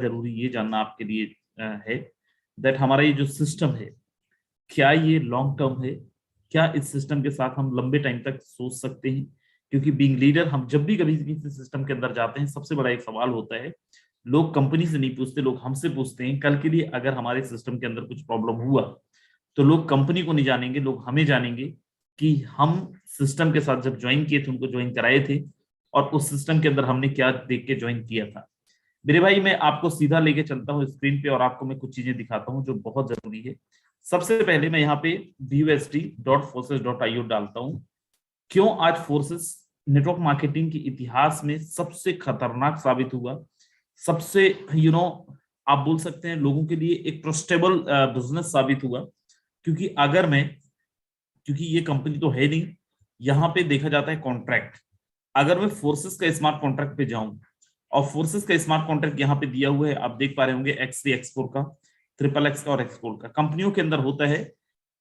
जरूरी ये जानना आपके लिए है दैट हमारा ये जो सिस्टम है क्या ये लॉन्ग टर्म है, क्या इस सिस्टम के साथ हम लंबे टाइम तक सोच सकते हैं। क्योंकि बीइंग लीडर हम जब भी कभी किसी सिस्टम के अंदर जाते हैं सबसे बड़ा एक सवाल होता है, लोग कंपनी से नहीं पूछते, लोग हमसे पूछते हैं कल के लिए अगर हमारे सिस्टम के अंदर कुछ प्रॉब्लम हुआ तो लोग कंपनी को नहीं जानेंगे, लोग हमें जानेंगे कि हम सिस्टम के साथ जब ज्वाइन किए थे, उनको ज्वाइन कराए थे और उस सिस्टम के अंदर हमने क्या देख के ज्वाइन किया था। मेरे भाई मैं आपको सीधा लेके चलता हूँ स्क्रीन पे और आपको मैं कुछ चीजें दिखाता हूँ जो बहुत जरूरी है। सबसे पहले मैं यहाँ पे bust.forces.io डालता हूँ। क्यों आज फोर्सेस नेटवर्क मार्केटिंग के इतिहास में सबसे खतरनाक साबित हुआ, सबसे आप बोल सकते हैं लोगों के लिए एक ट्रस्टेबल बिजनेस साबित हुआ। क्योंकि ये कंपनी तो है नहीं, यहाँ पे देखा जाता है कॉन्ट्रैक्ट। अगर मैं फोर्सेस का स्मार्ट कॉन्ट्रैक्ट पे जाऊं और फोर्सेस का स्मार्ट कॉन्ट्रैक्ट यहाँ पे दिया हुआ है, आप देख पा रहे होंगे X3 X4 का, XXX का और Xgold का। कंपनियों के अंदर होता है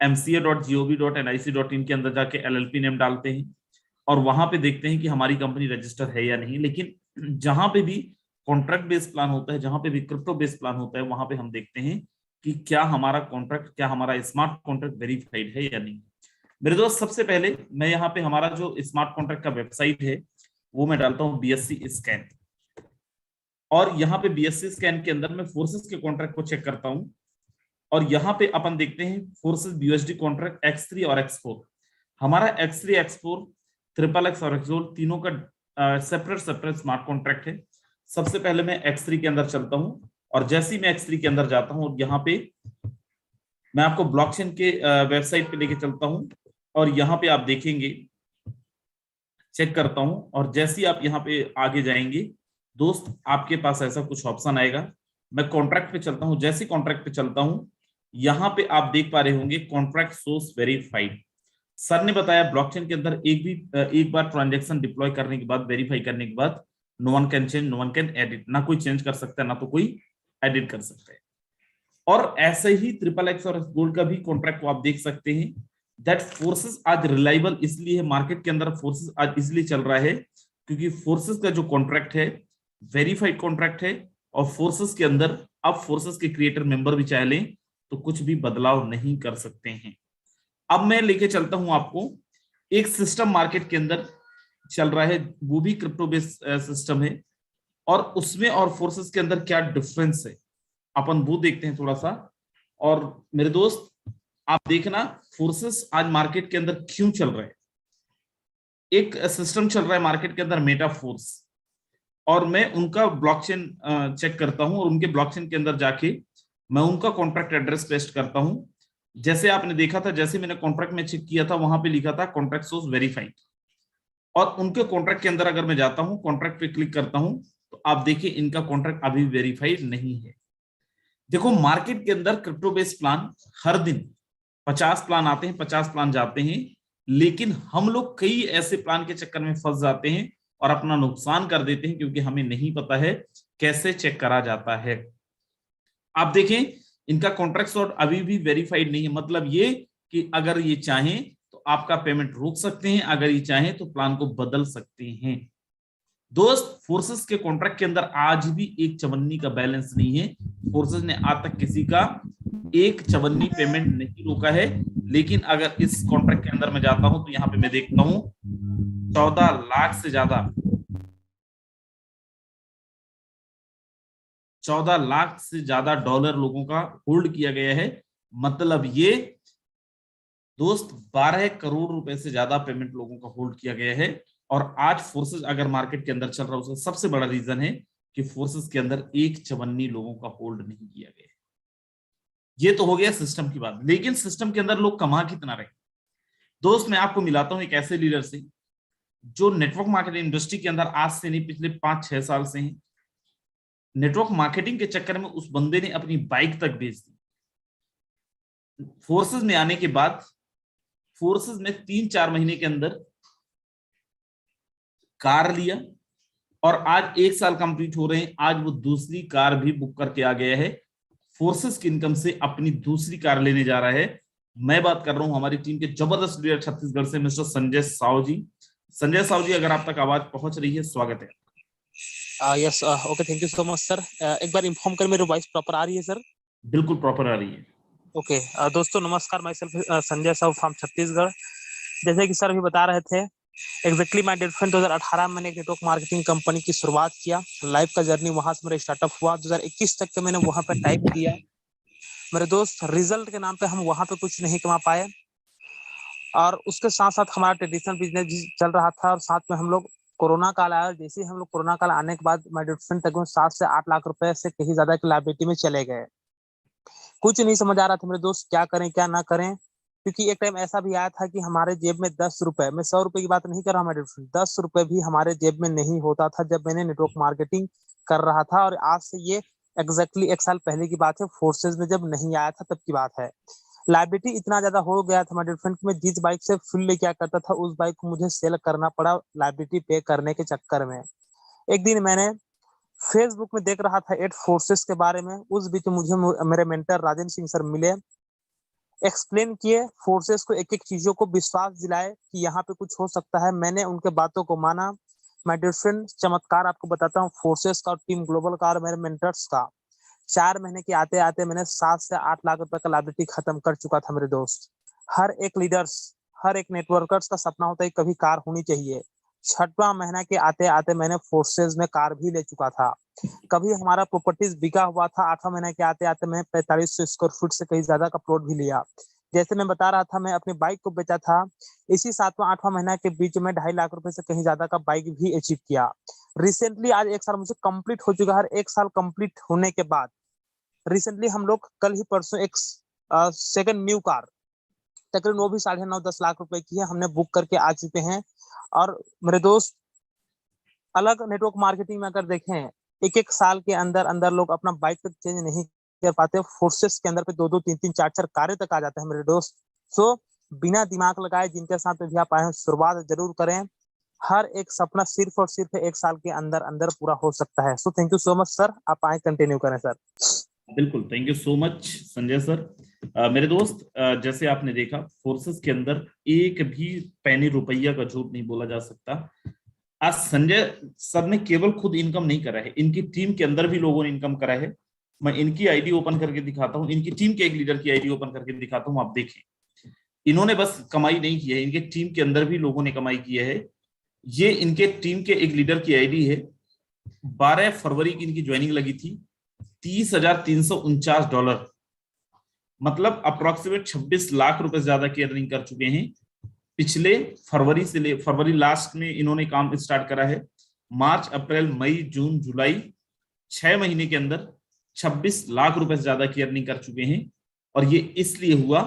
mca.gov.nic.in के अंदर जाके LLP नेम डालते हैं और वहां पे देखते हैं कि हमारी कंपनी रजिस्टर है या नहीं। लेकिन जहां पे भी कॉन्ट्रैक्ट बेस्ड प्लान होता है, जहां पे भी क्रिप्टो बेस्ड प्लान होता है, वहां पे हम देखते हैं कि क्या हमारा कॉन्ट्रैक्ट, क्या हमारा स्मार्ट कॉन्ट्रैक्ट वेरीफाइड है या नहीं। मेरे दोस्त सबसे पहले मैं यहाँ पे हमारा जो स्मार्ट कॉन्ट्रैक्ट का वेबसाइट है वो मैं डालता हूँ BSC स्कैन, और यहाँ पे BSC स्कैन के अंदर मैं फोर्सेस के कॉन्ट्रैक्ट को चेक करता हूँ और यहाँ पे अपन देखते हैं फोर्सेस BUSD कॉन्ट्रैक्ट X3 और X4। हमारा X3 X4 XXX और Xgold तीनों का सेपरेट स्मार्ट कॉन्ट्रैक्ट है। सबसे पहले मैं X3 के अंदर चलता हूँ और जैसे ही मैं X3 के अंदर जाता हूँ और यहाँ पे मैं आपको ब्लॉकचेन के वेबसाइट पे लेके चलता हूँ और यहाँ पे आप देखेंगे, चेक करता हूं और जैसे ही आप यहाँ पे आगे जाएंगे दोस्त आपके पास ऐसा कुछ ऑप्शन आएगा। मैं कॉन्ट्रैक्ट पे चलता हूं, जैसे कॉन्ट्रैक्ट पे चलता हूं यहाँ पे आप देख पा रहे होंगे कॉन्ट्रैक्ट सोर्स वेरीफाइड। सर ने बताया ब्लॉकचेन के अंदर एक बार ट्रांजैक्शन डिप्लॉय करने के बाद, वेरीफाई करने के बाद no one can change, no one can edit, ना कोई चेंज कर सकता है ना तो कोई एडिट कर सकता है। और ऐसे ही XXX और Xgold का भी कॉन्ट्रैक्ट को आप देख सकते हैं दैट फोर्सेस आज रिलायबल इसलिए है मार्केट के अंदर, फोर्सेस आज इसलिए चल रहा है क्योंकि फोर्सेस का जो कॉन्ट्रैक्ट है वेरीफाइड कॉन्ट्रैक्ट है और फोर्सेस के अंदर अब फोर्सेस के क्रिएटर मेंबर भी चाहे लें तो कुछ भी बदलाव नहीं कर सकते हैं। अब मैं लेके चलता हूं आपको एक सिस्टम मार्केट के अंदर चल रहा है, वो भी क्रिप्टो बेस्ड सिस्टम है और उसमें और फोर्सेस के अंदर क्या डिफरेंस है अपन वो देखते हैं थोड़ा सा। और मेरे दोस्त आप देखना फोर्सेस आज मार्केट के अंदर क्यों चल रहा है। एक सिस्टम चल रहा है मार्केट के अंदर मेटा फोर्स, और मैं उनका ब्लॉकचेन चेक करता हूं और उनके ब्लॉकचेन के अंदर जाके मैं उनका कॉन्ट्रैक्ट एड्रेस पेस्ट करता हूं। जैसे आपने देखा था, जैसे मैंने कॉन्ट्रैक्ट में चेक किया था वहां पे लिखा था कॉन्ट्रैक्ट सोर्स वेरीफाइड, और उनके कॉन्ट्रैक्ट के अंदर अगर मैं जाता हूं कॉन्ट्रैक्ट पे क्लिक करता हूं तो आप देखिए इनका कॉन्ट्रैक्ट अभी वेरीफाइड नहीं है। देखो मार्केट के अंदर क्रिप्टो बेस्ड प्लान हर दिन 50 प्लान आते हैं, 50 प्लान जाते हैं, लेकिन हम लोग कई ऐसे प्लान के चक्कर में फंस जाते हैं और अपना नुकसान कर देते हैं क्योंकि हमें नहीं पता है कैसे चेक करा जाता है। आप देखें इनका कॉन्ट्रैक्ट सॉर्ट अभी भी वेरीफाइड नहीं है, मतलब ये कि अगर ये चाहें तो आपका पेमेंट रोक सकते हैं, अगर ये चाहें तो प्लान को बदल सकते हैं। दोस्त फोर्सेस के कॉन्ट्रैक्ट के अंदर आज भी एक चवन्नी का बैलेंस नहीं है। फोर्सेस ने आज तक किसी का एक चवन्नी पेमेंट नहीं रोका है। लेकिन अगर इस कॉन्ट्रैक्ट के अंदर मैं जाता हूं तो यहाँ पे मैं देखता हूं 14 लाख से ज्यादा 14 लाख से ज्यादा डॉलर लोगों का होल्ड किया गया है। मतलब ये दोस्त 12 करोड़ रुपए से ज्यादा पेमेंट लोगों का होल्ड किया गया है। और आज फोर्सेस अगर मार्केट के अंदर चल रहा है उसका सबसे बड़ा रीजन है कि फोर्सेस के अंदर एक चवन्नी लोगों का होल्ड नहीं किया गया है। ये तो हो गया सिस्टम की बात, लेकिन सिस्टम के अंदर लोग कमा कितना रहे। दोस्त मैं आपको मिलाता हूं एक ऐसे लीडर से जो नेटवर्क मार्केटिंग इंडस्ट्री के अंदर आज से नहीं पिछले 5-6 साल से हैं। नेटवर्क मार्केटिंग के चक्कर में उस बंदे ने अपनी बाइक तक बेच दी। फोर्सेस में आने के बाद फोर्सेस में 3-4 महीने के अंदर कार लिया और आज 1 साल कंप्लीट हो रहे हैं, आज वो दूसरी कार भी बुक करके आ गया है। फोर्सेस की इनकम से अपनी दूसरी कार लेने जा रहा है। मैं बात कर रहा हूं हमारी टीम के जबरदस्त लीडर छत्तीसगढ़ से मिस्टर संजय साव जी। संजय साव जी अगर आप तक आवाज पहुंच रही है, स्वागत है। Yes, okay, thank you so much sir. एक बार इन्फॉर्म कर, मेरी वॉइस प्रॉपर आ रही है सर? बिल्कुल प्रॉपर आ रही है। ओके, दोस्तों नमस्कार, my self Sanjay Sahu from Chhattisgarh. जैसे कि सर अभी बता रहे थे, एग्जैक्टली माई डेट फ्रेंड 2018 में मैंने एक नेटवर्क मार्केटिंग कंपनी की शुरुआत किया। लाइफ का जर्नी वहां से मेरा स्टार्टअप हुआ। 2021 तक के मैंने वहां पे टाइम दिया। मेरे दोस्त, रिजल्ट के नाम पे हम वहां पे कुछ नहीं कमा पाए, और उसके साथ साथ हमारा ट्रेडिशनल बिजनेस चल रहा था, और साथ में हम लोग कोरोना काल आया। जैसे ही हम लोग कोरोना काल आने के बाद माई डेट फ्रेंड तकरीबन 7 से 8 लाख रुपए से कहीं ज्यादा की लाइबिलिटी में चले गए। कुछ नहीं समझ आ रहा था मेरे दोस्त, क्या करें क्या ना करें, क्योंकि एक टाइम ऐसा भी आया था कि हमारे जेब में 10 रुपए, मैं 100 रुपए की बात नहीं कर रहा हूँ, 10 रुपए भी हमारे जेब में नहीं होता था जब मैंने नेटवर्क मार्केटिंग कर रहा था। और आज से ये एग्जैक्टली 1 साल पहले की बात है, फोर्सेज में जब नहीं आया था तब की बात है। लाइबिलिटी इतना ज्यादा हो गया था हमारे फ्रेंड, में जिस बाइक से फुल ले क्या करता था, उस बाइक को मुझे सेल करना पड़ा लाइबिलिटी पे करने के चक्कर में। एक दिन मैंने फेसबुक में देख रहा था एट फोर्सेस के बारे में। उस बीच मुझे मेरे मेंटर राजेंद्र सिंह सर मिले, एक्सप्लेन किए फोर्सेस को, एक एक चीजों को विश्वास दिलाए कि यहाँ पे कुछ हो सकता है। मैंने उनके बातों को माना। माय डियर फ्रेंड, चमत्कार आपको बताता हूँ, फोर्सेस का और टीम ग्लोबल का और मेरे मेंटर्स का 4 महीने के आते आते मैंने 7 से 8 लाख रुपए का लाइबिलिटी खत्म कर चुका था मेरे दोस्त। हर एक लीडर्स, हर एक नेटवर्कर्स का सपना होता है कभी कार होनी चाहिए। 6वां महीना के आते आते मैंने फोर्सेस में कार भी ले चुका था। कभी हमारा प्रॉपर्टीज बिका हुआ था, 8वां महीना के आते आते मैं 4500 स्क्वायर फुट से कहीं ज्यादा का प्लॉट भी लिया। जैसे मैं बता रहा था, मैं अपनी बाइक को बेचा था। इसी 7वां 8वां महीना के बीच में 2.5 लाख रुपए से कहीं ज्यादा का बाइक भी अचीव किया। रिसेंटली आज 1 साल मुझे कंप्लीट हो चुका है। 1 साल कंप्लीट होने के बाद रिसेंटली हम लोग कल ही परसों एक सेकंड न्यू कार, तकरीबन वो भी 9.5 10 लाख रुपए की है, हमने बुक करके आ चुके हैं। और मेरे दोस्त, अलग नेटवर्क मार्केटिंग में अगर देखें, एक एक साल के अंदर अंदर लोग अपना बाइक तक चेंज नहीं कर पाते, फोर्सेस के अंदर पे 2 2 3 3 4 4 कारें तक आ जाते हैं मेरे दोस्त। सो बिना दिमाग लगाए जिनके साथ भी आप आए हैं, शुरुआत जरूर करें। हर एक सपना सिर्फ और सिर्फ 1 साल के अंदर अंदर पूरा हो सकता है। So thank you so much sir, आप आए कंटिन्यू करें सर। बिल्कुल, thank you so much Sanjay sir. मेरे दोस्त, जैसे आपने देखा, फोर्सेस के अंदर एक भी पैनी रुपया का झूठ नहीं बोला जा सकता। आज संजय सर ने केवल खुद इनकम नहीं करा है, इनकी टीम के अंदर भी लोगों ने इनकम करा है। मैं इनकी आईडी ओपन करके दिखाता हूं, इनकी टीम के एक लीडर की आईडी ओपन करके दिखाता हूं, आप देखें। इन्होंने बस कमाई नहीं की है, इनके टीम के अंदर भी लोगों ने कमाई की है। ये इनके टीम के एक लीडर की आईडी है। 12 फरवरी की इनकी ज्वाइनिंग लगी थी, $30,349, मतलब अप्रोक्सीमेट 26 लाख रुपए ज्यादा की अर्निंग कर चुके हैं। पिछले फरवरी से फरवरी लास्ट में इन्होंने काम स्टार्ट करा है। मार्च अप्रैल मई जून जुलाई 6 महीने के अंदर 26 लाख रुपए से ज्यादा की अर्निंग कर चुके हैं। और ये इसलिए हुआ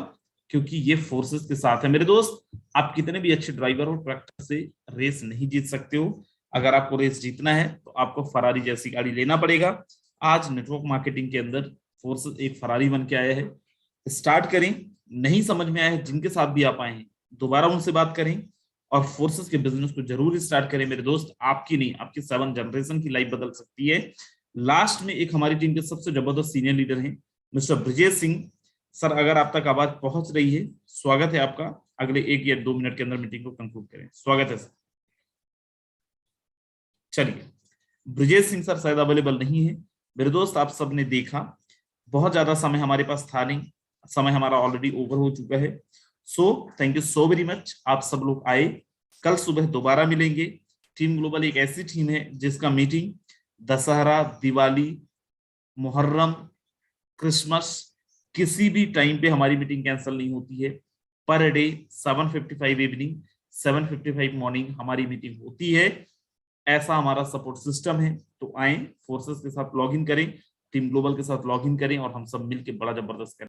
क्योंकि ये फोर्सेस के साथ है। मेरे दोस्त, आप कितने भी अच्छे ड्राइवर हो, ट्रैक्टर से रेस नहीं जीत सकते हो। अगर आपको रेस जीतना है तो आपको फरारी जैसी गाड़ी लेना पड़ेगा। आज नेटवर्क मार्केटिंग के अंदर फोर्सेस एक फरारी बन के आया है। स्टार्ट करें। नहीं समझ में आया है, जिनके साथ भी आप आए हैं, दोबारा उनसे बात करें और फोर्सेस के बिजनेस को जरूर स्टार्ट करें। मेरे दोस्त, आपकी नहीं, आपकी 7 जनरेशन की लाइफ बदल सकती है। लास्ट में एक हमारी टीम के सबसे जबरदस्त सीनियर लीडर हैं मिस्टर ब्रजेश सिंह सर। अगर आप तक आवाज पहुंच रही है, स्वागत है आपका। अगले 1 या 2 मिनट के अंदर मीटिंग को कंक्लूड करें। स्वागत है सर। चलिए, ब्रजेश सिंह सर शायद अवेलेबल नहीं है। मेरे दोस्त, आप सबने देखा, बहुत ज्यादा समय हमारे पास था नहीं, समय हमारा ऑलरेडी ओवर हो चुका है। So thank you so very much, आप सब लोग आए। कल सुबह दोबारा मिलेंगे। टीम ग्लोबल एक ऐसी टीम है जिसका मीटिंग दशहरा, दिवाली, मुहर्रम, क्रिसमस, किसी भी टाइम पे हमारी मीटिंग कैंसिल नहीं होती है। पर डे 7:55 इवनिंग, 7:55 मॉर्निंग हमारी मीटिंग होती है। ऐसा हमारा सपोर्ट सिस्टम है। तो आए, फोर्सेस के साथ लॉग इन करें, टीम ग्लोबल के साथ लॉग इन करें और हम सब मिलकर बड़ा जबरदस्त करें।